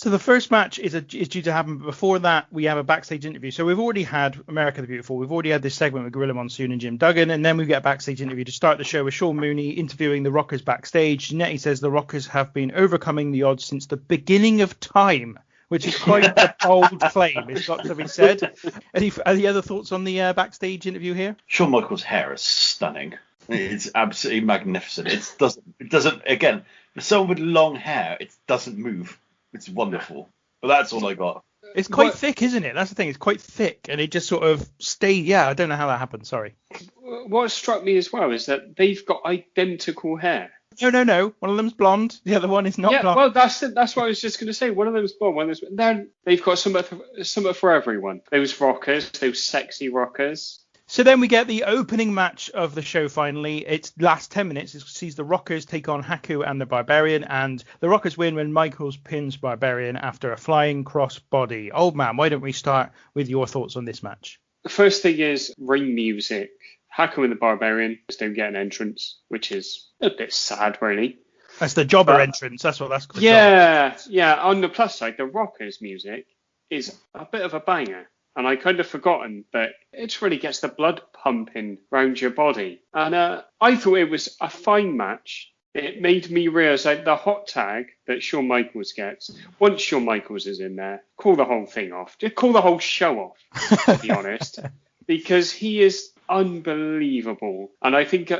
So the first match is due to happen, but before that, we have a backstage interview. So we've already had America the Beautiful. We've already had this segment with Gorilla Monsoon and Jim Duggan, and then we get a backstage interview to start the show with Sean Mooney interviewing the Rockers backstage. Jannetty says the Rockers have been overcoming the odds since the beginning of time, which is quite a bold claim, it's got to be said. Any other thoughts on the backstage interview here? Shawn Michaels' hair is stunning. It's absolutely magnificent. It doesn't. Again, for someone with long hair, it doesn't move. It's wonderful. But that's all I got. It's quite thick, isn't it? That's the thing. It's quite thick, and it just sort of stayed. Yeah, I don't know how that happened. Sorry. What struck me as well is that they've got identical hair. No. One of them's blonde. The other one is not blonde. Well, that's what I was just going to say. One of them's blonde. Then they've got something for everyone. Those rockers, those sexy rockers. So then we get the opening match of the show finally. It's last 10 minutes. It sees the Rockers take on Haku and the Barbarian, and the Rockers win when Michaels pins Barbarian after a flying cross body. Old man, why don't we start with your thoughts on this match? The first thing is ring music. Haku and the Barbarian just don't get an entrance, which is a bit sad, really. That's the jobber entrance. That's what that's called. Yeah. On the plus side, the Rockers music is a bit of a banger. And I kind of forgotten that it really gets the blood pumping round your body. And I thought it was a fine match. It made me realise the hot tag that Shawn Michaels gets, once Shawn Michaels is in there, call the whole thing off. Just call the whole show off, to be honest. Because he is unbelievable. And I think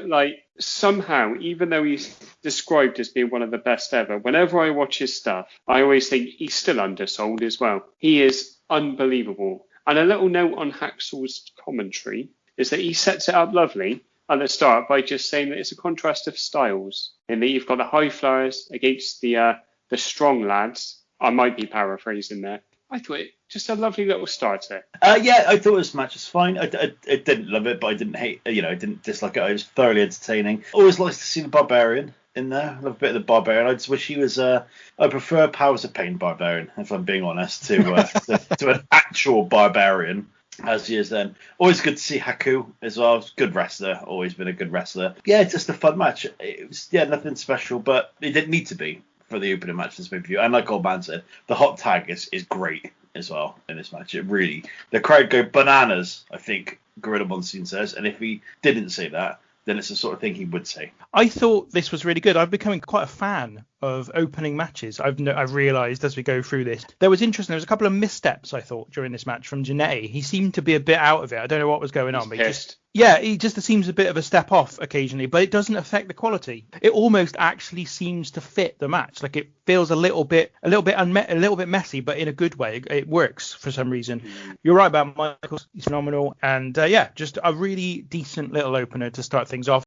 somehow, even though he's described as being one of the best ever, whenever I watch his stuff, I always think he's still undersold as well. He is unbelievable. And a little note on Hacksaws' commentary is that he sets it up lovely at the start by just saying that it's a contrast of styles, and that you've got the high flyers against the strong lads. I might be paraphrasing there. I thought it just a lovely little starter. I thought this match was fine. I didn't love it, but I didn't hate. I didn't dislike it. It was thoroughly entertaining. Always nice to see the Barbarian in there. I love a bit of the Barbarian. I just wish he was. I prefer Powers of Pain Barbarian, if I'm being honest, to an actual Barbarian as he is then. Always good to see Haku as well. Good wrestler. Always been a good wrestler. Yeah, just a fun match. It was nothing special, but it didn't need to be for the opening match of this pay-per-view. And like old man said, the hot tag is great as well in this match. It really, the crowd go bananas, I think Gorilla Monsoon says, and if he didn't say that, then it's the sort of thing he would say. I thought this was really good. I'm becoming quite a fan of opening matches. I've realised as we go through this. There was a couple of missteps, I thought, during this match from Jannetty. He seemed to be a bit out of it. I don't know what was going on. But he just seems a bit of a step off occasionally, but it doesn't affect the quality. It almost actually seems to fit the match. Like it feels a little bit messy, but in a good way. It works for some reason. You're right about Michaels. He's phenomenal. And just a really decent little opener to start things off.